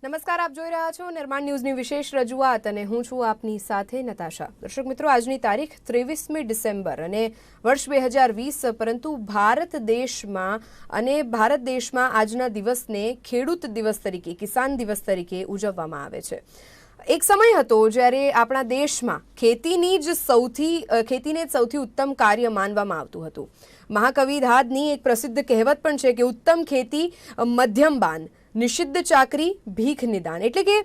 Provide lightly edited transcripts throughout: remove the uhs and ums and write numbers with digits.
નમસ્કાર, આપ જોઈ રહ્યા છો નિર્માણ ન્યૂઝની વિશેષ રજૂઆત અને હું છું આપની સાથે નતાશા। દર્શક મિત્રો, આજની તારીખ 23મી ડિસેમ્બર અને વર્ષ 2020, પરંતુ ભારત દેશમાં આજના દિવસને ખેડૂત દિવસ તરીકે, કિસાન દિવસ તરીકે ઉજવવામાં આવે છે। એક સમય હતો જ્યારે આપણા દેશમાં ખેતીને જ સૌથી ઉત્તમ કાર્ય માનવામાં આવતું હતું। મહાકવિ દાદની એક પ્રસિદ્ધ કહેવત પણ છે કે ઉત્તમ ખેતી મધ્યમ બાન, નિષિદ્ધ ચાકરી ભીખ નિદાન। એટલે કે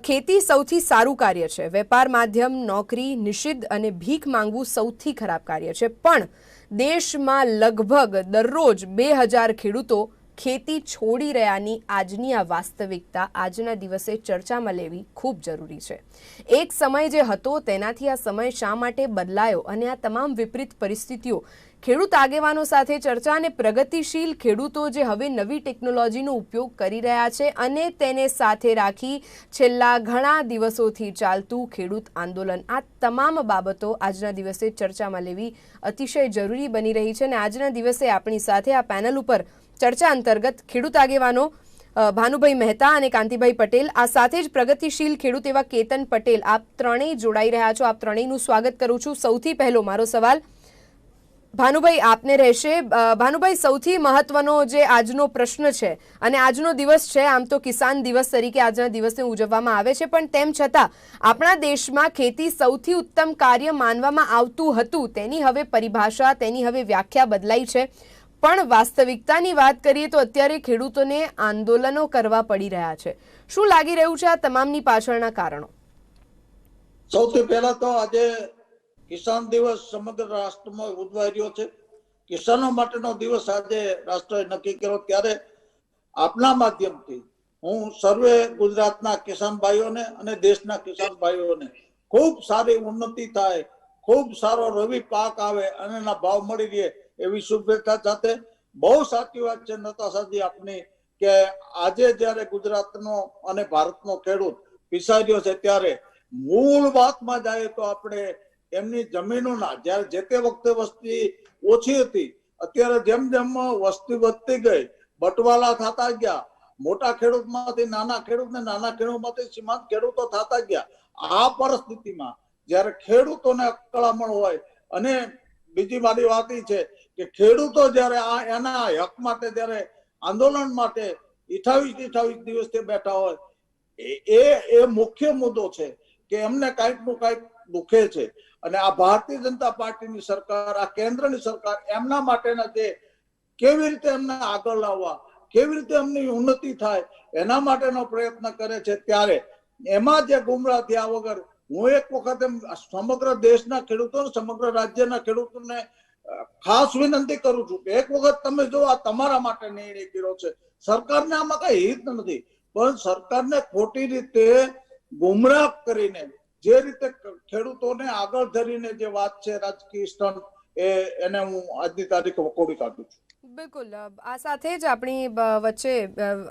ખેતી સૌથી સારું કાર્ય છે, વેપાર માધ્યમ, નોકરી, નિષિદ્ધ અને ભીખ માંગવું સૌથી ખરાબ કાર્ય છે। પણ દેશમાં લગભગ દરરોજ 2000 ખેડૂતો ખેતી છોડી રહ્યાની આજની આ વાસ્તવિકતા આજના દિવસે ચર્ચામાં લેવી ખૂબ જરૂરી છે। એક સમય જે હતો તેનાથી આ સમય શા માટે બદલાયો અને આ તમામ વિપરીત પરિસ્થિતિઓ ખેડૂત આગેવાનો સાથે ચર્ચા અને પ્રગતિશીલ ખેડૂતો જે હવે નવી ટેકનોલોજીનો ઉપયોગ કરી રહ્યા છે અને તેને સાથે રાખી છેલ્લા ઘણા દિવસોથી ચાલતું ખેડૂત આંદોલન, આ તમામ બાબતો આજના દિવસે ચર્ચામાં લેવી અતિશય જરૂરી બની રહી છે। અને આજના દિવસે આપણી સાથે આ પેનલ ઉપર ચર્ચા અંતર્ગત ખેડૂત આગેવાનો ભાનુભાઈ મહેતા અને કાંતિભાઈ પટેલ, આ સાથે જ પ્રગતિશીલ ખેડૂત એવા કેતન પટેલ, આપ ત્રણેય જોડાઈ રહ્યા છો। આપ ત્રણેયનું સ્વાગત કરું છું। સૌથી પહેલો મારો સવાલ ભાનુભાઈ આપને રહેશે। ભાનુભાઈ, સૌથી મહત્વનો જે આજનો પ્રશ્ન છે અને આજનો દિવસ છે, આમ તો કિસાન દિવસ તરીકે આજના દિવસને ઉજવવામાં આવે છે, પણ તેમ છતાં આપણા દેશમાં ખેતી સૌથી ઉત્તમ કાર્ય માનવામાં આવતું હતું, તેની હવે પરિભાષા, તેની હવે વ્યાખ્યા બદલાઈ છે। પણ વાસ્તવિકતાની વાત કરીએ તો અત્યારે ખેડૂતોને આંદોલનો કરવા પડી રહ્યા છે। શું લાગી રહ્યું છે આ તમામની પાછળના કારણો? સૌથી પહેલા તો આજે કિસાન દિવસ સમગ્ર રાષ્ટ્રમાં ઉજવાઈ રહ્યો છે। કિસાનો માટેનો દિવસ આજે રાષ્ટ્રએ નક્કી કર્યો, ત્યારે આપના માધ્યમથી હું સર્વે ગુજરાતના કિસાન ભાઈઓને અને દેશના કિસાન ભાઈઓને ખૂબ સારી ઉન્નતિ થાય, ખૂબ સારો રવિ પાક આવે અને એના ભાવ મળી રહે એવી શુભેચ્છા સાથે બહુ સાચી વાત છે નતાશાજી આપની કે આજે જ્યારે ગુજરાતનો અને ભારતનો ખેડૂત પીસાઈ રહ્યો છે, ત્યારે મૂળ વાતમાં જાય તો આપણે એમની જમીનોના, જ્યારે જે તે વખતે વસ્તી ઓછી હતી, અત્યારે જેમ જેમ વસ્તી વધતી ગઈ, બટવાલા થતા ગયા, મોટા ખેડૂતમાંથી નાના ખેડૂત ને નાના ખેડૂતમાંથી સીમાંત ખેડૂતો થતા ગયા। આ પરિસ્થિતિમાં જ્યારે ખેડૂતોને અકળામણ હોય અને બીજી મારી વાત એ છે કે ખેડૂતો જ્યારે એના હક માટે જ્યારે આંદોલન માટે 28 દિવસથી બેઠા હોય, એ મુખ્ય મુદ્દો છે કે એમને કાંઈક નું કાંઈક દુખે છે। અને આ ભારતીય જનતા પાર્ટીની સરકાર, આ કેન્દ્રની સરકાર એમના માટેના જે કેવી રીતે એમને આગળ લાવવા, કેવી રીતે એમની ઉન્નતિ થાય એના માટેનો પ્રયત્ન કરે છે। ત્યારે એમાં જે ગુમરાહ થયા વગર હું એક વખત સમગ્ર દેશના ખેડૂતો, સમગ્ર રાજ્યના ખેડૂતોને ખાસ વિનંતી કરું છું કે એક વખત તમે જો આ તમારા માટે નિર્ણય કર્યો છે, સરકારને આમાં કઈ હિત નથી, પણ સરકારને ખોટી રીતે ગુમરાહ કરીને જે રીતે ખેડૂતોને આગળ ધરીને જે વાત છે રાજકીય સ્ટન્ટ, એને હું આજની તારીખે વખોડી કાઢું છું। બિલકુલ, આ સાથે જ આપણી વચ્ચે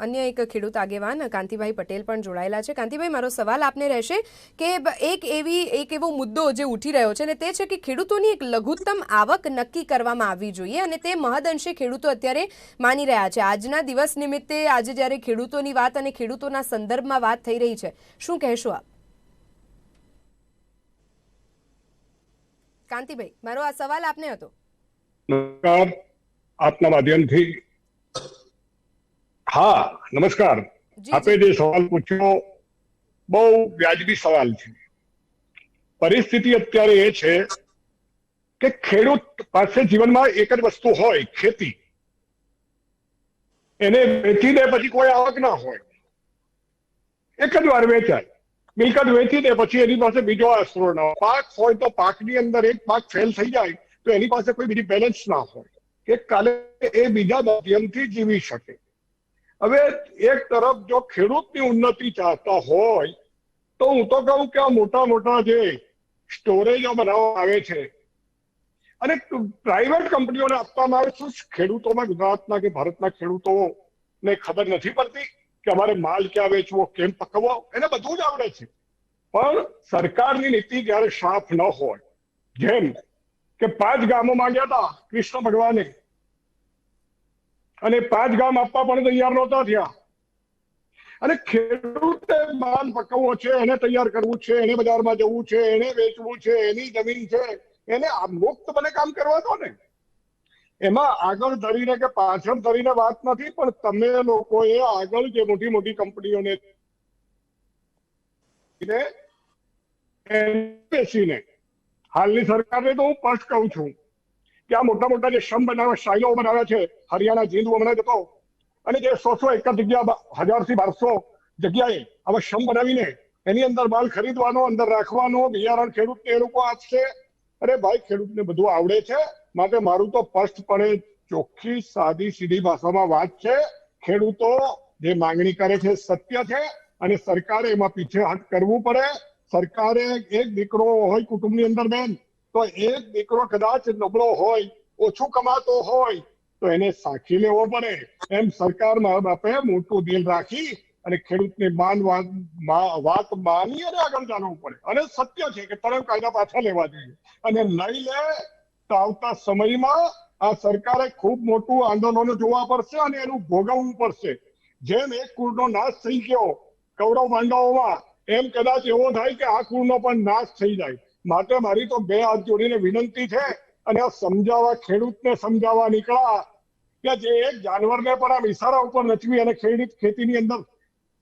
અન્ય એક ખેડૂત આગેવાન કાંતિભાઈ પટેલ પણ જોડાયેલા છે। કાંતિભાઈ, મારો સવાલ આપને રહેશે કે એક એવો મુદ્દો જે ઉઠી રહ્યો છે ને તે છે કે ખેડૂતોની એક લઘુત્તમ આવક નક્કી કરવામાં આવવી જોઈએ અને તે મહદઅંશે ખેડૂતો અત્યારે માની રહ્યા છે। આજના દિવસ નિમિત્તે આજે જ્યારે ખેડૂતોની વાત અને ખેડૂતોના સંદર્ભમાં વાત થઈ રહી છે, શું કહેશો આપ? કાંતિભાઈ, મારો આ સવાલ આપને હતો। નમસ્કાર, આપના માધ્યમથી। હા, નમસ્કાર। આપે જે સવાલ પૂછ્યો બહુ વ્યાજબી સવાલ છે। પરિસ્થિતિ અત્યારે એ છે કે ખેડૂત પાસે જીવનમાં એક જ વસ્તુ હોય, ખેતી। એને વેચી દે પછી કોઈ આવક ના હોય, એક જ વાર વેચાય। મિલકત વેચી દે પછી એની પાસે બીજો આશરો ના હોય। પાક હોય તો પાકની અંદર એક પાક ફેલ થઈ જાય તો એની પાસે કોઈ બીજી બેલેન્સ ના હોય કે કાલે એ બીજા માધ્યમથી જીવી શકે। હવે એક તરફ જો ખેડૂતની ઉન્નતિ ચાહતા હોય તો હું તો કહું કે આ મોટા મોટા જે સ્ટોરેજો બનાવવામાં આવે છે અને પ્રાઇવેટ કંપનીઓને આપવામાં આવે છે, ખેડૂતોમાં, ગુજરાતના કે ભારતના ખેડૂતોને ખબર નથી પડતી કે અમારે માલ ક્યાં વેચવો, કેમ પકવવો, એને બધું જ આવડે છે। પણ સરકારની નીતિ જયારે સાફ ન હોય, જેમ કે 5 ગામો માંગ્યા હતા કૃષ્ણ ભગવાને અને 5 ગામ આપવા પણ તૈયાર નહોતા થયા, અને ખેડૂતે માલ પકવવો છે, એને તૈયાર કરવું છે, એને બજારમાં જવું છે, એને વેચવું છે, એની જમીન છે, એને મુક્તપણે કામ કરવા દો ને. એમાં આગળ ધરીને કે પાછળ ધરીને વાત નથી, પણ તમે લોકોએ આગળ જે મોટી મોટી કંપનીઓને બેસીને હાલની સરકારને તો હું સ્પષ્ટ કહું છું કે આ મોટા મોટા જે શ્રમ બનાવ્યા, શાઈલો બનાવ્યા છે, હરિયાણા જીંદ હમણાં જતો, અને જે 100 એક જ જગ્યા 1000 થી 1200 જગ્યાએ આવા શ્રમ બનાવીને એની અંદર માલ ખરીદવાનો, અંદર રાખવાનો, બિયારણ ખેડૂતને એ લોકો આપશે. અરે ભાઈ, ખેડૂતને બધું આવડે છે. માટે મારું તો સ્પષ્ટપણે ચોખ્ખી સાદી સીધી ભાષામાં વાત છે, ખેડૂતો જે માંગણી કરે છે સત્ય છે, અને સરકારે એમાં પીછેહટ કરવું પડે. સરકારે એક દીકરો હોય કુટુંબની અંદર બેન, તો એક દીકરો કદાચ નબળો હોય, ઓછું કમાતો હોય, તો એને સાખી લેવો પડે. એમ સરકાર મા બાપે મોટું દિલ રાખી અને ખેડૂતની વાત માની અને આગળ ચાલવું પડે. અને સત્ય છે કે તળાવ કાયદા પાછા લેવા જોઈએ, અને નહીં લે તો આવતા સમયમાં આ સરકારે ખૂબ મોટું આંદોલનો જોવા પડશે અને એનું ભોગવવું પડશે. જેમ એક કુળનો નાશ થઈ ગયો કૌરવ પાંડવોમાં, એમ કદાચ એવો થાય કે આ કુળનો પણ નાશ થઈ જાય. માટે મારી તો 2 હાથ જોડીને વિનંતી છે, અને આ સમજાવવા, ખેડૂતને સમજાવવા નીકળ્યા કે જે એક જાનવરને પણ આમ ઈશારા ઉપર નચવી અને ખેડૂત ખેતીની અંદર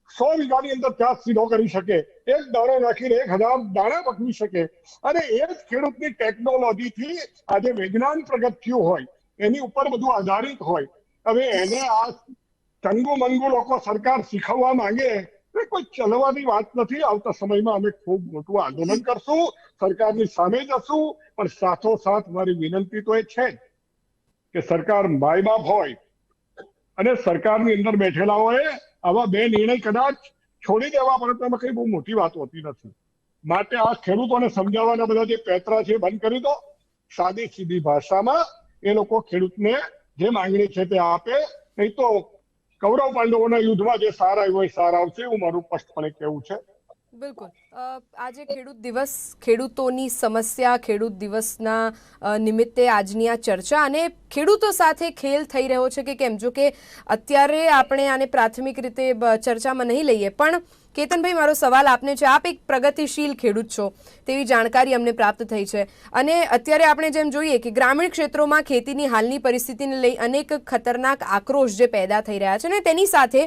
100 વીઘાની અંદર ચાસ સીધો કરી શકે, એક દાણો નાખીને 1000 દાણા પકવી શકે, અને એ જ ખેડૂતની ટેકનોલોજીથી આજે વિજ્ઞાન પ્રગટ થયું હોય, એની ઉપર બધું આધારિત હોય. હવે એને આ ચંગુ મંગુ લોકો સરકાર શીખવવા માંગે, કોઈ ચલવાની વાત નથી. આવતા સમયમાં અમે ખૂબ મોટું આંદોલન કરશું, સરકારની સામે જશું, પણ સાથોસાથ મારી વિનંતી તો એ છે કે સરકાર માય બાપ હોય અને સરકારની અંદર બેઠેલા હોય, આવા 2 નિર્ણય કદાચ છોડી દેવા પડે તો એમાં કઈ બહુ મોટી વાત હોતી નથી. માટે આ ખેડૂતોને સમજાવવાના બધા જે પેતરા છે બંધ કરી દો. સાદી સીધી ભાષામાં એ લોકો ખેડૂતને જે માંગણી છે તે આપે, નહીં તો કૌરવ પાંડવોના યુદ્ધમાં જે સાર આવ્યો એ સાર આવશે, એવું મારું સ્પષ્ટપણે કહેવું છે. બિલકુલ. આજે ખેડૂત દિવસ, ખેડૂતોની સમસ્યા, ખેડૂત દિવસના નિમિત્તે આજની આ ચર્ચા, અને ખેડૂતો સાથે ખેલ થઈ રહ્યો છે કે કેમ. જો કે અત્યારે આપણે આને પ્રાથમિક રીતે ચર્ચામાં નહીં લઈએ, પણ કેતનભાઈ, મારો સવાલ આપને છે. આપ એક પ્રગતિશીલ ખેડૂત છો તેવી જાણકારી અમને પ્રાપ્ત થઈ છે, અને અત્યારે આપણે જેમ જોઈએ કે ગ્રામીણ ક્ષેત્રોમાં ખેતીની હાલની પરિસ્થિતિને લઈ અનેક ખતરનાક આક્રોશ જે પેદા થઈ રહ્યા છે, અને તેની સાથે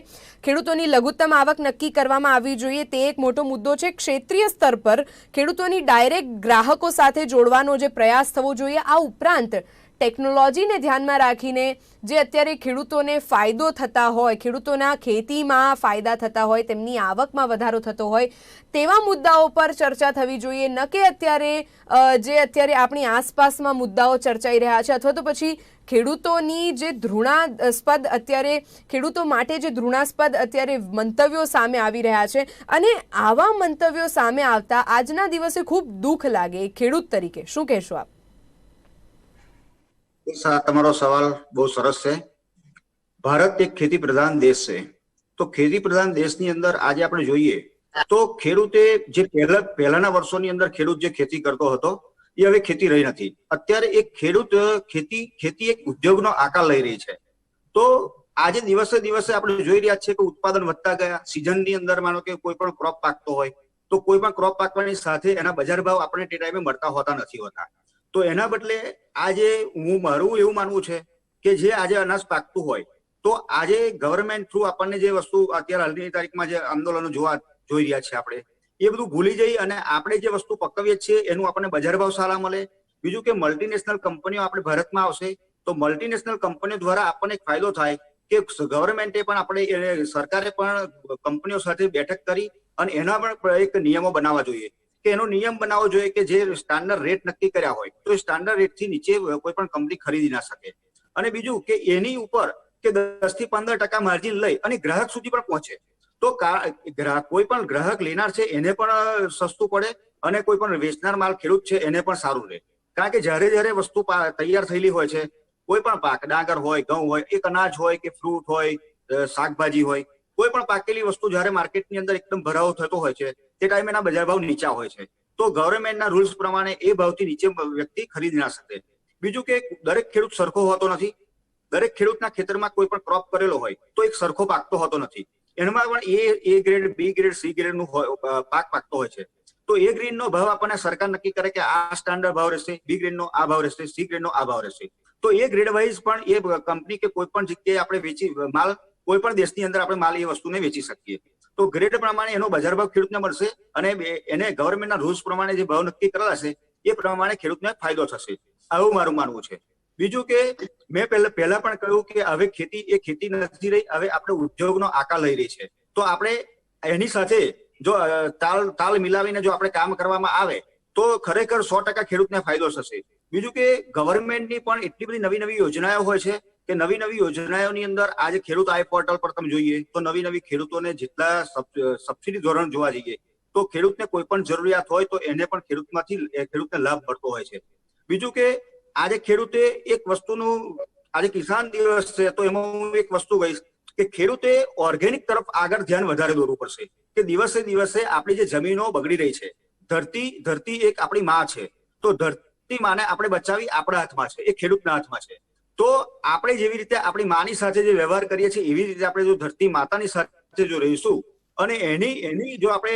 ખેડૂતોની લઘુત્તમ આવક નક્કી કરવામાં આવવી જોઈએ તે એક મોટો મુદ્દો છે. ક્ષેત્રીય સ્તર પર ખેડૂતોની ડાયરેક્ટ ગ્રાહકો સાથે જોડવાનો જે પ્રયાસ થવો જોઈએ, આ ઉપરાંત ટેકનોલોજીને ધ્યાનમાં રાખીને જે અત્યારે ખેડૂતોને ફાયદો થતા હોય, ખેડૂતોના ખેતીમાં ફાયદા થતા હોય, તેમની આવકમાં વધારો થતો હોય, તેવા મુદ્દાઓ પર ચર્ચા થવી જોઈએ, ન કે અત્યારે આપણી આસપાસમાં મુદ્દાઓ ચર્ચાઈ રહ્યા છે, અથવા તો પછી ખેડૂતોની જે ધૃણાસ્પદ અત્યારે ખેડૂતો માટે જે ધૃણાસ્પદ અત્યારે મંતવ્યો સામે આવી રહ્યા છે, અને આવા મંતવ્યો સામે આવતા આજના દિવસે ખૂબ દુઃખ લાગે ખેડૂત તરીકે. શું કહેશો આપ? તમારો સવાલ બહુ સરસ છે. ભારત એક ખેતી પ્રધાન દેશ છે, તો ખેતી પ્રધાન દેશની અંદર આજે આપણે જોઈએ તો ખેડૂતે જે પહેલાના વર્ષોની અંદર ખેડૂત જે ખેતી કરતો હતો એ હવે ખેતી રહી નથી. અત્યારે એક ખેડૂત ખેતી એક ઉદ્યોગનો આકાર લઈ રહી છે. તો આજે દિવસે દિવસે આપણે જોઈ રહ્યા છીએ કે ઉત્પાદન વધતા ગયા. સિઝનની અંદર માનો કે કોઈ પણ ક્રોપ પાકતો હોય તો કોઈ પણ ક્રોપ પાકવાની સાથે એના બજાર ભાવ આપણે તે ટાઈમે મળતા હોતા નથી હોતા. તો એના બદલે આજે મારું એવું માનવું છે કે જે આજે અનાજ પાકતું હોય તો આજે ગવર્મેન્ટ થ્રુ આપણને જે વસ્તુ અત્યારે હાલની તારીખમાં જે આંદોલનો જોઈ રહ્યા છે આપણે એ બધું ભૂલી જઈ અને આપણે જે વસ્તુ પકવીએ છીએ એનું આપણને બજાર ભાવ સારા મળે. બીજું કે મલ્ટીનેશનલ કંપનીઓ આપણે ભારતમાં આવશે તો મલ્ટીનેશનલ કંપનીઓ દ્વારા આપણને એક ફાયદો થાય કે ગવર્મેન્ટે પણ આપણે સરકારે પણ કંપનીઓ સાથે બેઠક કરી અને એના પણ એક નિયમો બનાવવા જોઈએ કે એનો નિયમ બનાવવો જોઈએ કે જે સ્ટાન્ડર્ડ રેટ નક્કી કર્યા હોય તો એ સ્ટાન્ડર્ડ રેટ થી નીચે કોઈ પણ કંપની ખરીદી ના શકે. અને બીજું કે એની ઉપર કે 10 થી 15% માર્જિન લઈ અને ગ્રાહક સુધી પણ પહોંચે તો કોઈ પણ ગ્રાહક લેનાર છે એને પણ સસ્તું પડે અને કોઈ પણ વેચનાર માલ ખેડૂત છે એને પણ સારું રહે. કારણ કે જ્યારે વસ્તુ તૈયાર થયેલી હોય છે, કોઈ પણ પાક, ડાંગર હોય, ઘઉં હોય, એક અનાજ હોય કે ફ્રૂટ હોય, શાકભાજી હોય, કોઈ પણ પાકેલી વસ્તુ જ્યારે માર્કેટની અંદર એકદમ ભરાવો થતો હોય છે તે ટાઈમે એના બજાર ભાવ નીચા હોય છે. તો ગવર્મેન્ટના રૂલ્સ પ્રમાણે એ ભાવથી નીચે વ્યક્તિ ખરીદી ના શકે. બીજું કે દરેક ખેડૂત સરખો હોતો નથી. દરેક ખેડૂતના ખેતરમાં કોઈ પણ ક્રોપ કરેલો હોય તો એક સરખો પાકતો હોતો નથી. એમાં પણ A grade, B grade, C grade નું પાક પાકતો હોય છે. તો એ ગ્રેડ નો ભાવ આપણને સરકાર નક્કી કરે કે આ સ્ટાન્ડર્ડ ભાવ રહેશે, બી ગ્રેડ નો આ ભાવ રહેશે, સી ગ્રેડ નો આ ભાવ રહેશે. તો એ ગ્રેડ વાઇઝ પણ એ કંપની કે કોઈ પણ જગ્યાએ આપણે વેચી માલ, કોઈ પણ દેશની અંદર આપણે માલ એ વસ્તુને વેચી શકીએ. તો ગ્રેડ પ્રમાણે એનો બજાર ભાવ ખેડૂતને મળશે અને એને ગવર્મેન્ટના રૂલ્સ પ્રમાણે જે ભાવ નક્કી કરેલા છે એ પ્રમાણે ખેડૂતને ફાયદો થશે. આવું મારું માનવું છે. બીજું કે મેં પહેલા પણ કહ્યું કે હવે ખેતી એ ખેતી નથી રહી, હવે આપણે ઉદ્યોગનો આકાર લઈ રહી છે. તો આપણે એની સાથે જો તાલ મિલાવીને જો આપણે કામ કરવામાં આવે તો ખરેખર 100% ખેડૂતને ફાયદો થશે. બીજું કે ગવર્મેન્ટની પણ એટલી બધી નવી નવી યોજનાઓ હોય છે કે નવી નવી યોજનાઓની અંદર આજે ખેડૂત આઈ પોર્ટલ પર તમે જોઈએ તો નવી નવી ખેડૂતોને જેટલા સબસિડી ધોરણ જોવા જઈએ તો ખેડૂતને કોઈ પણ જરૂરિયાત હોય તો એને પણ ખેડૂતને લાભ મળતો હોય છે. બીજું કે આજે ખેડૂતે એક વસ્તુનું, આજે કિસાન દિવસ છે તો એમાં હું એક વસ્તુ કહીશ કે ખેડૂતે ઓર્ગેનિક તરફ આગળ ધ્યાન વધારે દોરવું પડશે. કે દિવસે દિવસે આપણી જે જમીનો બગડી રહી છે, ધરતી એક આપણી માં છે, તો ધરતી માને આપણે બચાવી આપણા હાથમાં છે, એ ખેડૂતના હાથમાં છે. તો આપણે જેવી રીતે આપણી માની સાથે જે વ્યવહાર કરીએ છીએ એવી રીતે આપણે જો ધરતી માતાની સાથે જો રહીશું અને એની જો આપણે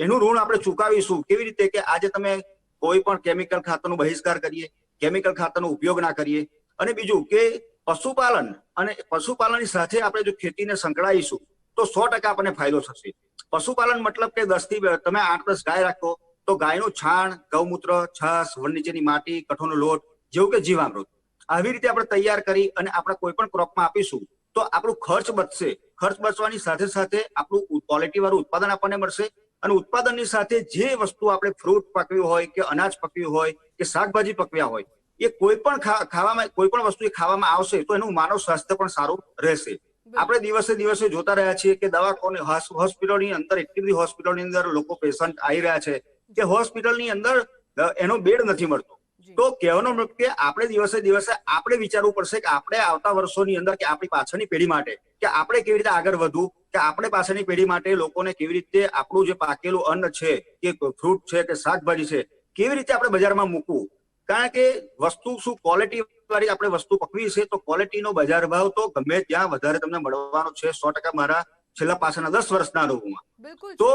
એનું ઋણ આપણે ચૂકવીશું, કેવી રીતે કે આજે તમે કોઈ પણ કેમિકલ ખાતરનો બહિષ્કાર કરીએ, કેમિકલ ખાતરનો ઉપયોગ ના કરીએ. અને બીજું કે પશુપાલનની સાથે આપણે જો ખેતીને સંકળાઈશું તો 100% આપણને ફાયદો થશે. પશુપાલન મતલબ કે 10 તમે 8-10 ગાય રાખો તો ગાયનું છાણ, ગૌમૂત્ર, છાશ, વન નીચેની માટી, કઠોળનો લોટ જેવું કે જીવામૃત આવી રીતે આપણે તૈયાર કરી અને આપણે કોઈ પણ ક્રોપમાં આપીશું તો આપણું ખર્ચ બચશે. ખર્ચ બચવાની સાથે સાથે આપણું ક્વોલિટી વાળું ઉત્પાદન આપણને મળશે. અને ઉત્પાદનની સાથે જે વસ્તુ આપણે ફ્રૂટ પકવ્યું હોય કે અનાજ પકવ્યું હોય કે શાકભાજી પકવ્યા હોય એ કોઈ પણ વસ્તુ ખાવામાં આવશે તો એનું માનવ સ્વાસ્થ્ય પણ સારું રહેશે. આપણે દિવસે દિવસે જોતા રહ્યા છીએ કે દવાખાને હોસ્પિટલની અંદર એટલી બધી હોસ્પિટલની અંદર લોકો પેશન્ટ આવી રહ્યા છે કે હોસ્પિટલની અંદર એનો બેડ નથી મળતો. તો કહેવાનો મતલબ કે આપણે દિવસે દિવસે આપણે વિચારવું પડશે કે આપણે આવતા વર્ષોની અંદર કે આપણી પાછળની પેઢી માટે કે આપણે કેવી રીતે આગળ વધવું, કે આપણે પાછળની પેઢી માટે લોકોને કેવી રીતે આપણું જે પાકેલું અન્ન છે કે ફ્રૂટ છે કે શાકભાજી છે કેવી રીતે આપણે બજારમાં મૂકવું. કારણ કે વસ્તુ શું ક્વોલિટી વાળી આપણે વસ્તુ પકવી છે તો ક્વોલિટીનો બજાર ભાવ તો ગમે ત્યાં વધારે તમને મળવાનો છે 100% મારા છેલ્લા પાછળના 10 વર્ષના અનુભવમાં. તો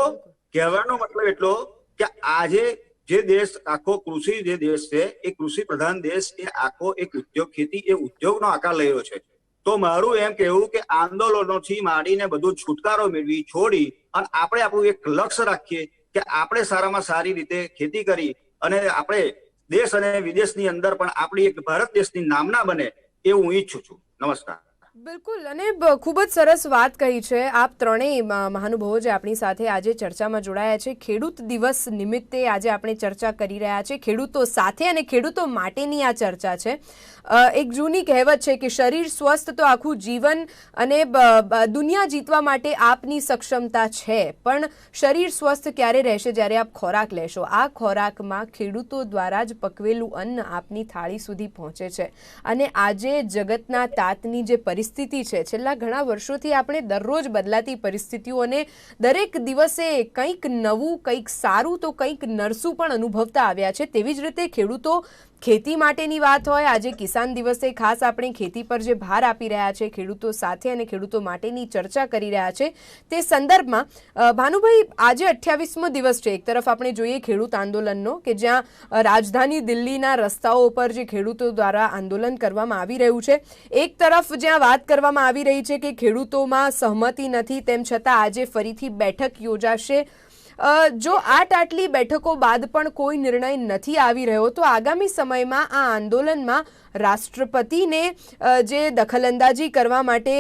કહેવાનો મતલબ એટલો કે આજે જે દેશ આખો કૃષિ જે દેશ છે એ કૃષિ પ્રધાન દેશ એ આખો એક ઉદ્યોગ, ખેતી એ ઉદ્યોગનો આકાર લઈ રહ્યો છે. તો મારું એમ કહેવું કે આંદોલનોથી માંડીને બધું છુટકારો મેળવી છોડી અને આપણે આપણું એક લક્ષ્ય રાખીએ કે આપણે સારામાં સારી રીતે ખેતી કરી અને આપણે દેશ અને વિદેશની અંદર પણ આપણી એક ભારત દેશની નામના બને એવું હું ઈચ્છું છું. નમસ્કાર. બિલકુલ, અને ખૂબ જ સરસ વાત કહી છે આપ ત્રણેય મહાનુભાવો જે આપણી સાથે આજે ચર્ચામાં જોડાયા છે. ખેડૂત દિવસ નિમિત્તે આજે આપણે ચર્ચા કરી રહ્યા છે. ખેડૂતો સાથે અને ખેડૂતો માટેની આ ચર્ચા છે. એક જૂની કહેવત છે કે શરીર સ્વસ્થ તો આખું જીવન અને દુનિયા જીતવા માટે આપની સક્ષમતા છે, પણ શરીર સ્વસ્થ ક્યારે રહેશે જ્યારે આપ ખોરાક લેશો. આ ખોરાકમાં ખેડૂતો દ્વારા જ પકવેલું અન્ન આપની થાળી સુધી પહોંચે છે. અને આજે જગતના તાતની જે પરિસ્થિતિ છે, છેલ્લા ઘણા વર્ષોથી આપણે દરરોજ બદલાતી પરિસ્થિતિઓને દરેક દિવસે કંઈક નવું, કંઈક સારું તો કંઈક નરસું પણ અનુભવતા આવ્યા છે. તેવી જ રીતે ખેડૂતો ખેતી માટેની વાત હોય, આજે કિસાન દિવસે ખાસ આપણે ખેતી પર જે ભાર આપી રહ્યા છે, ખેડૂતો સાથે અને ખેડૂતો માટેની ચર્ચા કરી રહ્યા છે, તે સંદર્ભમાં ભાનુભાઈ આજે 28મો દિવસ છે. એક તરફ આપણે જોઈએ ખેડૂત આંદોલનનો કે જ્યાં રાજધાની દિલ્હીના રસ્તાઓ પર જે ખેડૂતો દ્વારા આંદોલન કરવામાં આવી રહ્યું છે, એક તરફ જ્યાં વાત કરવામાં આવી રહી છે કે ખેડૂતોમાં સહમતિ નથી, તેમ છતાં આજે ફરીથી બેઠક યોજાશે. જો આટલી બેઠકો બાદ પણ કોઈ નિર્ણય નથી આવી રહ્યો તો આગામી સમયમાં આ આંદોલનમાં રાષ્ટ્રપતિને જે દખલઅંદાજી કરવા માટે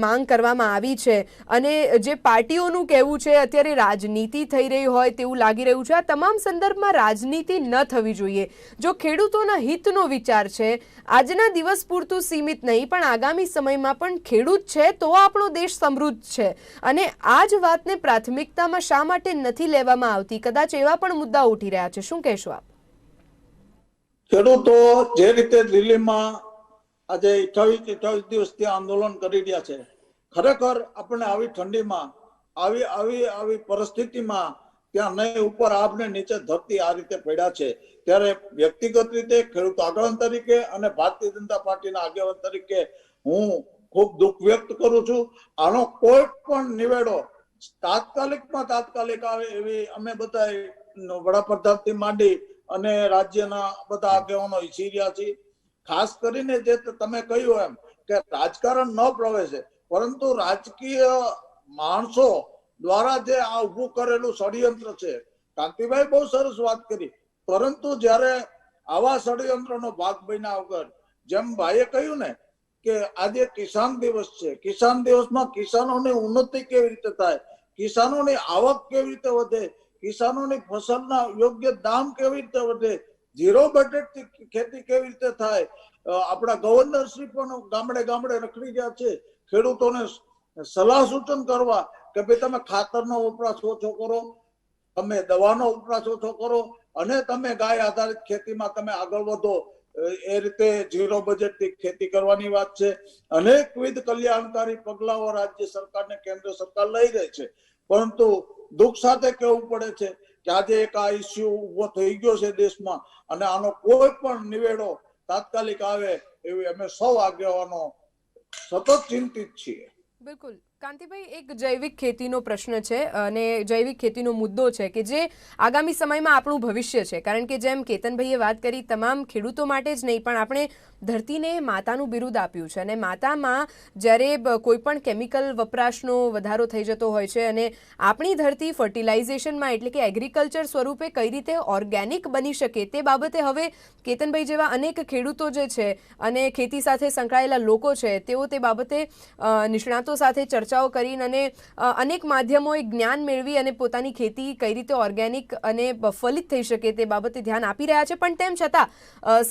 માંગ કરવામાં આવી છે અને જે પાર્ટીઓનું કહેવું છે અત્યારે રાજનીતિ થઈ રહી હોય તેવું લાગી રહ્યું છે, આ તમામ સંદર્ભમાં રાજનીતિ ન થવી જોઈએ. જો ખેડૂતોના હિતનો વિચાર છે, આજના દિવસ પૂરતું સીમિત નહીં પણ આગામી સમયમાં પણ ખેડૂત છે તો આપણો દેશ સમૃદ્ધ છે. અને આ જ વાતને પ્રાથમિકતામાં શા માટે નથી લેવામાં આવતી? કદાચ એવા પણ મુદ્દા ઉઠી રહ્યા છે. શું કહેશો આપ? ખેડૂતો જે રીતે દિલ્હીમાં આજે 28 દિવસથી આંદોલન કરી રહ્યા છે, ખરેખર આપણે આવી ઠંડીમાં આવી પરિસ્થિતિમાં ત્યાં નહીં ઉપર આપને નીચે ધરતી આ રીતે પડ્યા છે, ત્યારે વ્યક્તિગત રીતે ખેડૂત આગેવાન તરીકે અને ભારતીય જનતા પાર્ટીના આગેવાન તરીકે હું ખૂબ દુઃખ વ્યક્ત કરું છું. આનો કોઈ પણ નિવેડો તાત્કાલિક આવે એવી અમે બધા વડાપ્રધાનથી માંડી અને રાજ્યના બધા આગેવાનો ઈચ્છી રહ્યા છીએ. ખાસ કરીને જે તમે કહ્યું એમ કે રાજકારણ ન પ્રવેશે, પરંતુ રાજકીય માણસો દ્વારા જે આ ઉભું કરેલું ષડયંત્ર છે, કાંતિભાઈ બહુ સરસ વાત કરી, પરંતુ જ્યારે આવા ષડયંત્રનો ભાગ બન્યા વગર, જેમ ભાઈએ કહ્યું ને કે આજે કિસાન દિવસ છે, કિસાન દિવસમાં કિસાનોની ઉન્નતિ કેવી રીતે થાય, કિસાનોની આવક કેવી રીતે વધે, કિસાનોની ફસલના યોગ્ય દામ કેવી રીતે વધે, ઝીરો બજેટથી ખેતી કેવી રીતે થાય. આપણા ગવર્નર શ્રી પણ ગામડે રખડી ગયા છે ખેડૂતોને સલાહ સૂચન કરવા કે ભાઈ તમે ખાતરનો વપરાશ ઓછો કરો, તમે દવાનો વપરાશ ઓછો કરો અને તમે ગાય આધારિત ખેતીમાં તમે આગળ વધો. એ રીતે ઝીરો બજેટથી ખેતી કરવાની વાત છે. અનેકવિધ કલ્યાણકારી પગલાઓ રાજ્ય સરકાર ને કેન્દ્ર સરકાર લઈ રહી છે, પરંતુ દુઃખ સાથે કહેવું પડે છે કે આજે એક આ ઇસ્યુ ઉભો થઈ ગયો છે દેશમાં, અને આનો કોઈ પણ નિવેડો તાત્કાલિક આવે એવી અમે સૌ આગેવાનો સતત ચિંતિત છીએ. બિલકુલ કાંતિભાઈ, એક જૈવિક ખેતીનો પ્રશ્ન છે અને જૈવિક ખેતીનો મુદ્દો છે કે જે આગામી સમયમાં આપણું ભવિષ્ય છે. કારણ કે જેમ કેતનભાઈએ વાત કરી, તમામ ખેડૂતો માટે જ નહીં પણ આપણે ધરતીને માતાનું બિરુદ આપ્યું છે, અને માતામાં જ્યારે કોઈ પણ કેમિકલ વપરાશનો વધારો થઈ જતો હોય છે અને આપણી ધરતી ફર્ટિલાઇઝેશનમાં એટલે કે એગ્રીકલ્ચર સ્વરૂપે કઈ રીતે ઓર્ગેનિક બની શકે તે બાબતે હવે કેતનભાઈ જેવા અનેક ખેડૂતો જે છે અને ખેતી સાથે સંકળાયેલા લોકો છે તેઓ તે બાબતે નિષ્ણાતો સાથે ચર્ચાઓ કરીને અને અનેક માધ્યમોએ જ્ઞાન મેળવી અને પોતાની ખેતી કઈ રીતે ઓર્ગેનિક અને ફલિત થઈ શકે તે બાબતે ધ્યાન આપી રહ્યા છે. પણ તેમ છતાં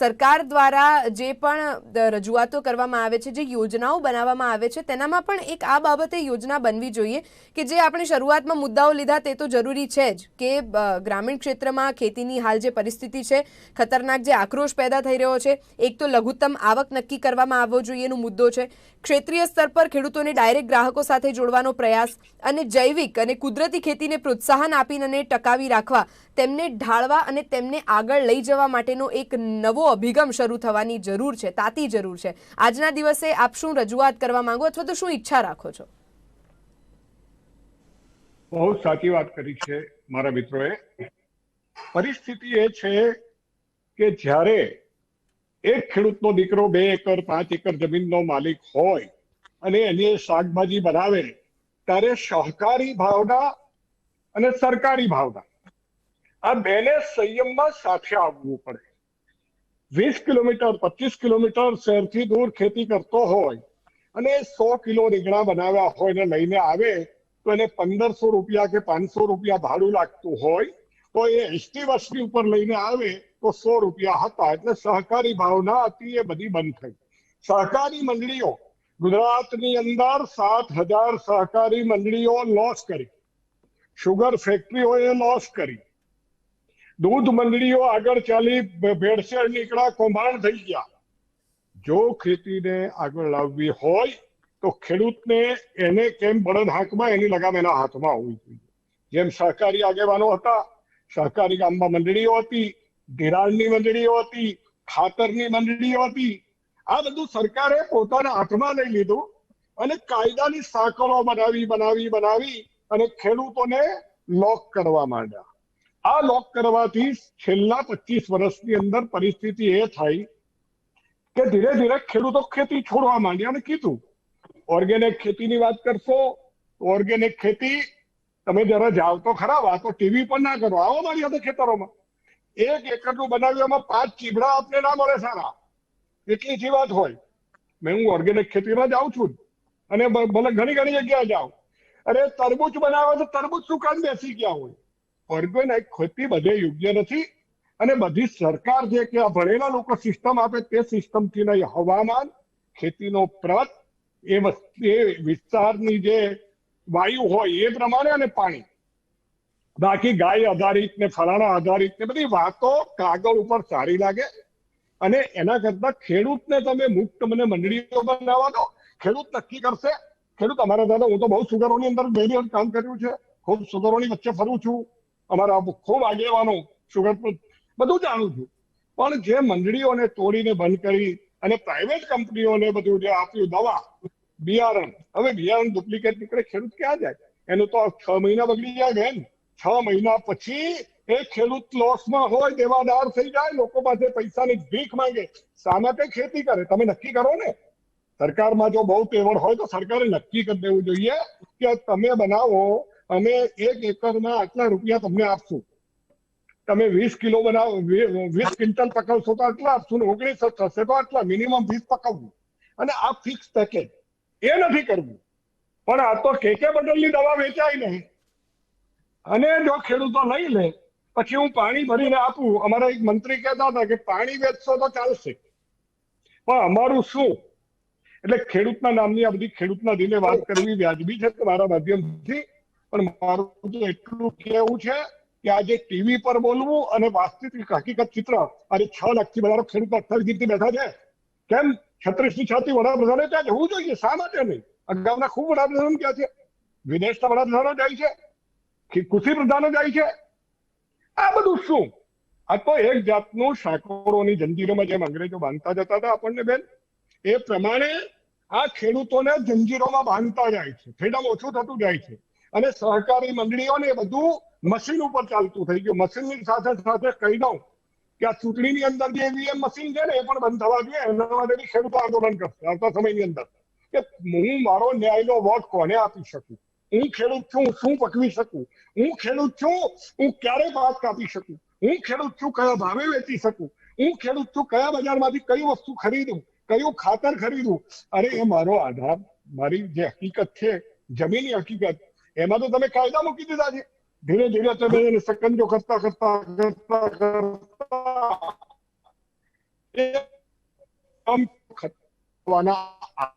સરકાર દ્વારા જે પણ રજૂઆતો કરવામાં આવે છે, જે યોજનાઓ બનાવવામાં આવે છે, તેનામાં પણ એક આ બાબતે યોજના બનવી જોઈએ કે જે આપણે શરૂઆતમાં મુદ્દાઓ લીધા તે તો જરૂરી છે જ કે ગ્રામીણ ક્ષેત્રમાં ખેતીની હાલ જે પરિસ્થિતિ છે, ખતરનાક જે આક્રોશ પેદા થઈ રહ્યો છે, એક તો લઘુત્તમ આવક નક્કી કરવામાં આવવો જોઈએ એનો મુદ્દો છે, ક્ષેત્રીય સ્તર પર ખેડૂતોને ડાયરેક્ટ ગ્રાહકો સાથે જોડવાનો પ્રયાસ અને જૈવિક અને કુદરતી ખેતીને પ્રોત્સાહન આપીને અને ટકાવી રાખવા, તેમને ઢાળવા અને તેમને આગળ લઈ જવા માટેનો એક નવો અભિગમ શરૂ થવાની જરૂર છે, તાતી જરૂર છે. આજના દિવસે આપ શું રજૂઆત કરવા માંગો અથવા તો શું ઈચ્છા રાખો છો? બહુ સાચી વાત કરી છે મારા મિત્રોએ. પરિસ્થિતિ એ છે કે જ્યારે એક ખેડૂતનો દીકરો 2 એકર 5 એકર જમીનનો માલિક હોય અને એની શાકભાજી બનાવે ત્યારે સહકારી ભાવના અને સરકારી ભાવના આ બેને સંયમમાં સાથે આવવું પડે. 20 કિલોમીટર 25 કિલોમીટર શહેરથી દૂર ખેતી કરતો હોય અને 100 કિલો રીંગણા બનાવ્યા હોય ને લઈને આવે તો એને 1500 રૂપિયા કે 500 રૂપિયા ભાડું લાગતું હોય તો એ 80 વર્ષની ઉપર લઈને આવે તો 100 રૂપિયા હતા. એટલે સહકારી ભાવના હતી એ બધી બંધ થઈ. સહકારી મંડળીઓ ગુજરાતની અંદર 7000 સહકારી મંડળીઓ લોસ કરી, શુગર ફેક્ટરીઓએ લોસ કરી, દૂધ મંડળીઓ આગળ ચાલી ભેળસેળ નીકળ્યા, કૌભાંડ થઈ ગયા. જો ખેતીને આગળ લાવવી હોય તો ખેડૂતને એને કેમ બળદ હાંકમાં એની લગામ એના હાથમાં હોવી જોઈએ. જેમ સહકારી આગેવાનો હતા, સહકારી ગામમાં મંડળીઓ હતી, ધિરાણની મંડળીઓ હતી, ખાતરની મંડળીઓ હતી, આ બધું સરકારે પોતાના હાથમાં લઈ લીધું અને કાયદાની સાંકળો બનાવી અને ખેડૂતોને લોક કરવા માંડ્યા. આ લોક કરવાથી છેલ્લા 25 વર્ષની અંદર પરિસ્થિતિ એ થઈ કે ધીરે ધીરે ખેડૂતો ખેતી છોડવા માંડ્યા અને કીધું ઓર્ગેનિક ખેતીની વાત કરશો, ઓર્ગેનિક ખેતી તમે જરા જાઓ તો ખરા, વાતો ટીવી પર ના કરો, આવો મારી સાથે ખેતરોમાં. 1 એકરનું બનાવ્યું એમાં 5 ચીબડા આપને ના મળે સારા, એટલી જ વાત હોય. હું ઓર્ગેનિક ખેતીમાં જાઉં છું અને ભલે ઘણી જગ્યાએ જાઉં, અરે તરબૂચ બનાવે તો તરબૂચ સુકાન બેસી ગયા હોય. ઓર્ગેનિક ખેતી બધે યોગ્ય નથી અને બધી સરકાર જે કે ભણેલા લોકો સિસ્ટમ આપે તે સિસ્ટમથી નહીં. હવામાન, ખેતીનો પ્રત, એ વિસ્તારની જે વાયુ હોય એ પ્રમાણે અને પાણી, બાકી ગાય આધારિત ને ફલાણા આધારિત ને બધી વાતો કાગળ ઉપર સારી લાગે અને એના કરતા ખેડૂતને તમે મુક્ત મને મંડળીઓ બનાવવા દો. ખેડૂત નક્કી કરશે. ખેડૂત અમારા દાદા, હું તો બહુ સુગરોની અંદર 2 દિવસ કામ કર્યું છે, ખૂબ સુગરોની વચ્ચે ફરું છું, અમારા ખૂબ આગેવાનો સુગર બધું જાણું છું. પણ જે મંડળીઓને તોડીને બંધ કરી અને પ્રાઇવેટ કંપનીઓને બધું જે આપ્યું બિયારણ, હવે બિયારણ ડુપ્લિકેટ નીકળે, ખેડૂત ક્યાં જાય? એનું તો 6 મહિના બગડી જાય બેન. 6 મહિના પછી એ ખેડૂત લોસમાં હોય, દેવાદાર થઈ જાય, લોકો પાસે પૈસાની ભીખ માંગે. શા માટે ખેતી કરે? તમે નક્કી કરો ને. સરકારમાં જો બહુ તેવડ હોય તો સરકારે નક્કી કરી દેવું જોઈએ કે તમે બનાવો, અમે 1 એકરમાં આટલા રૂપિયા તમને આપશું. તમે 20 કિલો બનાવો, 20 ક્વિન્ટલ પકવશો તો આટલા આપશું, ને 19 થશે તો આટલા, મિનિમમ 20 પકવવું. અને આ ફિક્સ પેકેજ એ નથી કરવું. પણ આ તો કેકે પટેલની દવા વેચાય નહીં, અને જો ખેડૂતો લઈ લે પછી હું પાણી ભરીને આપું. અમારા એક મંત્રી કહેતા હતા કે પાણી વેચશો તો ચાલશે, પણ અમારું શું? એટલે ખેડૂતના નામની આ બધી ખેડૂતના દિલે વાત કરવી વ્યાજબી છે મારા માધ્યમથી. પણ મારું તો એટલું કહેવું છે કે આજે ટીવી પર બોલવું અને વાસ્તવિક હકીકત ચિત્ર, આજે 6 લાખથી વધારે ખેડૂતો 28 બેઠા છે. કેમ 36ની છાતી વડાપ્રધાને ત્યાં જવું જોઈએ? શા માટે નહીં? અગાઉના ખૂબ વડાપ્રધાન ક્યાં છે? વિદેશના વડાપ્રધાનો જાય છે, કૃષિ પ્રધાનો જાય છે. આ બધું શું? આ તો એક જાતનું સાંકળોની જંજીરોમાં જેમ અંગ્રેજો બાંધતા જતા હતા આપણને બેન, એ પ્રમાણે આ ખેડૂતોને જંજીરોમાં બાંધતા જાય છે. ફ્રીડમ ઓછું થતું જાય છે. અને સહકારી મંડળીઓને એ બધું મશીન ઉપર ચાલતું થઈ ગયું. મશીનની સાથે સાથે કહી દઉં કે આ ચૂંટણીની અંદર જે ઈવીએમ મશીન છે ને એ પણ બંધ થવા જોઈએ. એના માટે બી ખેડૂતો આંદોલન કરશે આવતા સમયની અંદર કે હું મારો ન્યાયનો વોટ કોને આપી શકું? હું ખેડૂત છું, શું પકવી શકું? હું ખેડૂત છું, હું ક્યારે ભાત કાપી શકું? હું ખેડૂત છું, કયા ભાવે વેચી શકું? હું ખેડૂત છું, કયા બજારમાંથી કઈ વસ્તુ ખરીદું, કયું ખાતર ખરીદું? અરે એ મારો આધાર, મારી જે હકીકત છે, જમીનની હકીકત, એમાં તો તમે કાયદા મૂકી દીધા છે. ધીરે ધીરે તમે એને સકંજો કરતા કરતા કરતા કરતા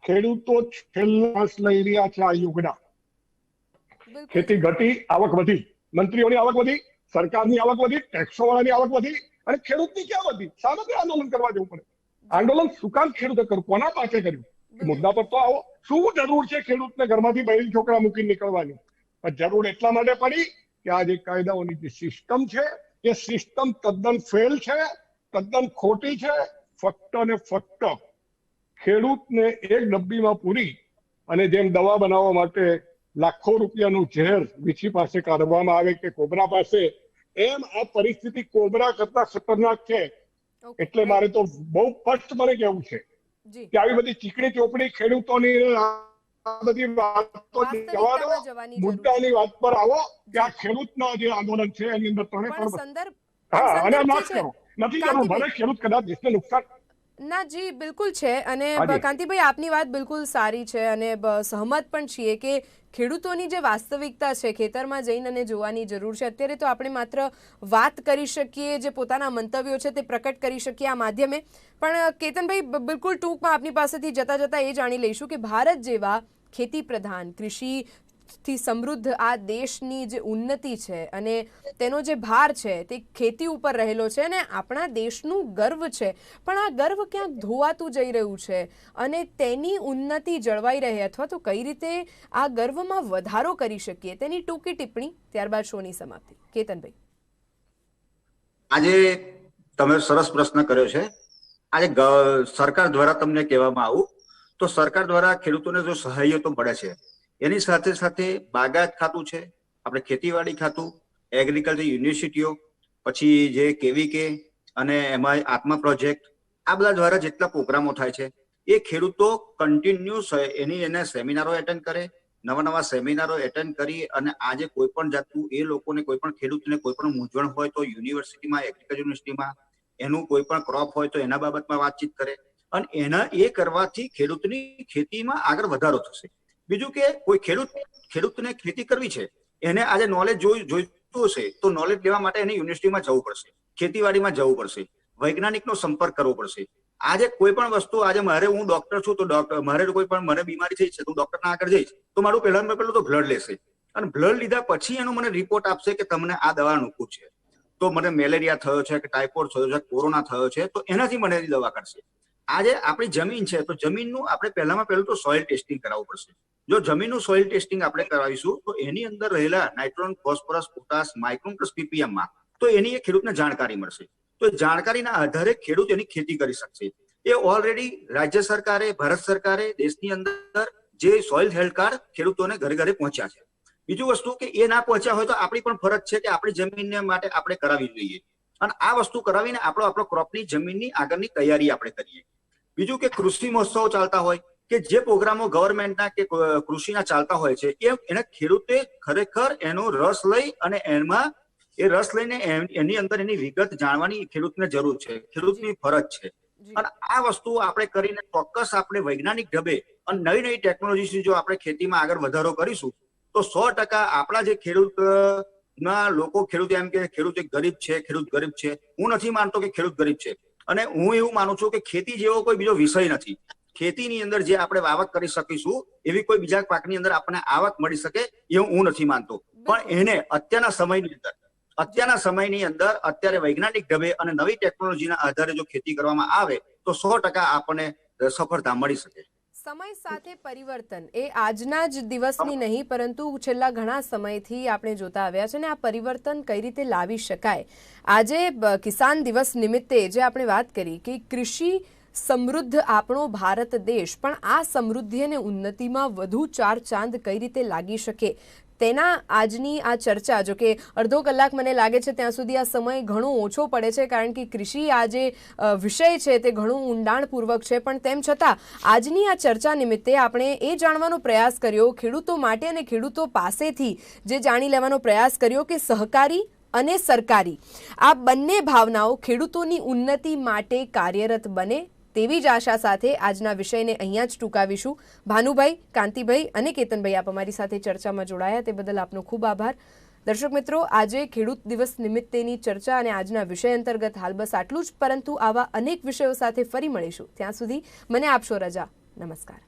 ખેડૂતો છેલ્લા લઈ રહ્યા છે આ યુગના. ખેતી ઘટી, આવક વધી, મંત્રીઓની આવક વધી, સરકારની આવક વધી, ટેક્સો વાળાની આવક વધી, અને ખેડૂતની ક્યાં વધી? શા માટે આંદોલન કરવા જવું પડે? આંદોલન શું કામ ખેડૂતે કર્યું? કોના પાસે કર્યું? મુદ્દા પર તો આવો. શું જરૂર છે ખેડૂતને ઘરમાંથી બૈરી છોકરા મૂકીને નીકળવાની? પણ જરૂર એટલા માટે પડી કે આ જે કાયદાઓની જે સિસ્ટમ છે એ સિસ્ટમ તદ્દન ફેલ છે, તદ્દન ખોટી છે. ફક્ત ને ફક્ત ખેડૂતને એક ડબ્બીમાં પૂરી અને જેમ દવા બનાવવા માટે લાખો રૂપિયાનું ઝેર વીછી પાસે કાઢવામાં આવે કે કોબરા પાસે, એમ આ પરિસ્થિતિ કોબરા કરતા ખતરનાક છે. એટલે મારે તો બહુ સ્પષ્ટપણે કહેવું છે કે આવી બધી ચીકણી ચોપડી ખેડૂતોની આ બધી વાતો જવા દો, મુદ્દાની વાત પર આવો કે આ ખેડૂતના જે આંદોલન છે એની અંદર તમે હા અને નાશ કરો. નથી કરવું, ભલે ખેડૂત કદાચ દેશને નુકસાન. ના જી બિલકુલ છે. અને કાંતિભાઈ આપની વાત બિલકુલ સારી છે અને સહમત પણ છીએ કે ખેડૂતોની જે વાસ્તવિકતા છે ખેતરમાં જઈને અને જોવાની જરૂર છે. અત્યારે તો આપણે માત્ર વાત કરી શકીએ, જે પોતાના મંતવ્યો છે તે પ્રકટ કરી શકીએ આ માધ્યમે. પણ કેતનભાઈ બિલકુલ ટૂંકમાં આપની પાસેથી જતા જતા એ જાણી લઈશું કે ભારત જેવા ખેતી પ્રધાન, કૃષિથી સમૃદ્ધ આ દેશની જે ઉન્નતિ છે અને તેનો જે ભાર છે તે ખેતી ઉપર રહેલો છે અને આપણા દેશનું ગર્વ છે. પણ આ ગર્વ ક્યાંક ધોવાતું જઈ રહ્યું છે અને તેની ઉન્નતિ જળવાઈ રહે અથવા તો કઈ રીતે આ ગર્વમાં વધારો કરી શકીએ તેની ટૂંકી ટિપ્પણી, ત્યારબાદ શોની સમાપ્તિ. કેતનભાઈ, આજે તમે સરસ પ્રશ્ન કર્યો છે. આજે સરકાર દ્વારા તમને કહેવામાં આવું તો સરકાર દ્વારા ખેડૂતોને જો સહાય તો મળે છે, એની સાથે સાથે બાગાયત ખાતું છે, આપણે ખેતીવાડી ખાતું, એગ્રીકલ્ચર યુનિવર્સિટીઓ, પછી જે કેવીકે અને એમાં આત્મા પ્રોજેક્ટ, આ બધા દ્વારા જેટલા પ્રોગ્રામો થાય છે એ ખેડૂતો કન્ટિન્યુઅસ એને સેમિનારો એટેન્ડ કરે, નવા સેમિનારો એટેન્ડ કરી અને આજે કોઈ પણ જાતનું એ લોકોને કોઈ પણ ખેડૂતને કોઈ પણ મૂંઝવણ હોય તો યુનિવર્સિટીમાં, એગ્રીકલ્ચર યુનિવર્સિટીમાં એનું કોઈ પણ ક્રોપ હોય તો એના બાબતમાં વાતચીત કરે અને એના એ કરવાથી ખેડૂતની ખેતીમાં આગળ વધારો થશે. બીજું કે કોઈ ખેડૂતને ખેતી કરવી છે, એને આજે નોલેજ જોઈતું હશે તો નોલેજ લેવા માટે એને યુનિવર્સિટીમાં જવું પડશે, ખેતીવાડીમાં જવું પડશે, વૈજ્ઞાનિકનો સંપર્ક કરવો પડશે. આજે કોઈ પણ વસ્તુ, આજે મારે, હું ડોક્ટર છું તો મારે કોઈ પણ મને બીમારી થઈ છે તો હું ડોક્ટરના આગળ જઈશ તો મારું પહેલું તો બ્લડ લેશે અને બ્લડ લીધા પછી એનો મને રિપોર્ટ આપશે કે તમને આ દવા અનુકૂળ છે, તો મને મેલેરિયા થયો છે કે ટાઇફોઇડ થયો છે, કોરોના થયો છે, તો એનાથી મને એની દવા કરશે. આજે આપણી જમીન છે તો જમીનનું આપણે પહેલામાં પહેલું તો સોઇલ ટેસ્ટિંગ કરાવવું પડશે. જો જમીનનું સોઇલ ટેસ્ટિંગ આપણે કરાવીશું તો એની અંદર રહેલા nitrogen, phosphorus, potash, micron plus પીપીએમમાં તો એની એ ખેડૂતને જાણકારી મળશે. તો જાણકારીના આધારે ખેડૂત એની ખેતી કરી શકશે. એ ઓલરેડી રાજ્ય સરકારે, ભારત સરકારે દેશની અંદર જે સોઇલ હેલ્થ કાર્ડ ખેડૂતોને ઘરે ઘરે પહોંચ્યા છે. બીજું વસ્તુ કે એ ના પહોંચ્યા હોય તો આપણી પણ ફરજ છે કે આપણી જમીનને માટે આપણે કરાવવી જોઈએ અને આ વસ્તુ કરાવીને આપણો ક્રોપની જમીનની આગળની તૈયારી આપણે કરીએ. બીજું કે કૃષિ મહોત્સવ ચાલતા હોય કે જે પ્રોગ્રામો ગવર્મેન્ટના કે કૃષિના ચાલતા હોય છે એને ખેડૂતે ખરેખર એનો રસ લઈ અને એમાં એ રસ લઈને એની અંદર એની વિગત જાણવાની ખેડૂતને જરૂર છે, ખેડૂતની ફરજ છે. અને આ વસ્તુ આપણે કરીને ચોક્કસ આપણે વૈજ્ઞાનિક ઢબે અને નવી નવી ટેકનોલોજી જો આપણે ખેતીમાં આગળ વધારો કરીશું તો 100% આપણા જે ખેડૂત એમ કે ખેડૂત એક ગરીબ છે, ખેડૂત ગરીબ છે. હું નથી માનતો કે ખેડૂત ગરીબ છે અને હું એવું માનું છું કે ખેતી જેવો કોઈ બીજો વિષય નથી. ખેતીની અંદર જે આપણે આવક કરી શકીશું એવી કોઈ બીજા પાકની અંદર આપણને આવક મળી શકે એવું હું નથી માનતો. પણ એને અત્યારના સમયની અંદર અત્યારે વૈજ્ઞાનિક ઢબે અને નવી ટેકનોલોજીના આધારે જો ખેતી કરવામાં આવે તો 100% આપણને સફળતા મળી શકે. સમય સાથે પરિવર્તન એ આજના જ દિવસની નહીં પરંતુ છેલ્લા ઘણા સમયથી આપણે જોતા આવ્યા છે અને આ પરિવર્તન કઈ રીતે લાવી શકાય. આજે કિસાન દિવસ નિમિત્તે જે આપણે વાત કરી કે કૃષિ સમૃદ્ધ આપણો ભારત દેશ, પણ આ સમૃદ્ધિ અને ઉન્નતિમાં વધુ ચાર ચાંદ કઈ રીતે લાગી શકે તેના આજની આ ચર્ચા, જો કે અડધો કલાક મને લાગે છે ત્યાં સુધી આ સમય ઘણો ઓછો પડે છે કારણ કે કૃષિ આ જે વિષય છે તે ઘણું ઊંડાણપૂર્વક છે, પણ તેમ છતાં આજની આ ચર્ચા નિમિત્તે આપણે એ જાણવાનો પ્રયાસ કર્યો ખેડૂતો માટે અને ખેડૂતો પાસેથી જે જાણી લેવાનો પ્રયાસ કર્યો કે સહકારી અને સરકારી આ બંને ભાવનાઓ ખેડૂતોની ઉન્નતિ માટે કાર્યરત બને તેવી જ આશા સાથે આજના વિષયને અહીંયા જ ટૂંકાવીશું. ભાનુભાઈ, કાંતિભાઈ અને કેતનભાઈ, આપ અમારી સાથે ચર્ચામાં જોડાયા તે બદલ આપનો ખૂબ આભાર. દર્શક મિત્રો, આજે ખેડૂત દિવસ નિમિત્તેની ચર્ચા અને આજના વિષય અંતર્ગત હાલ બસ આટલું જ, પરંતુ આવા અનેક વિષયો સાથે ફરી મળીશું. ત્યાં સુધી મને આપશો રજા. નમસ્કાર.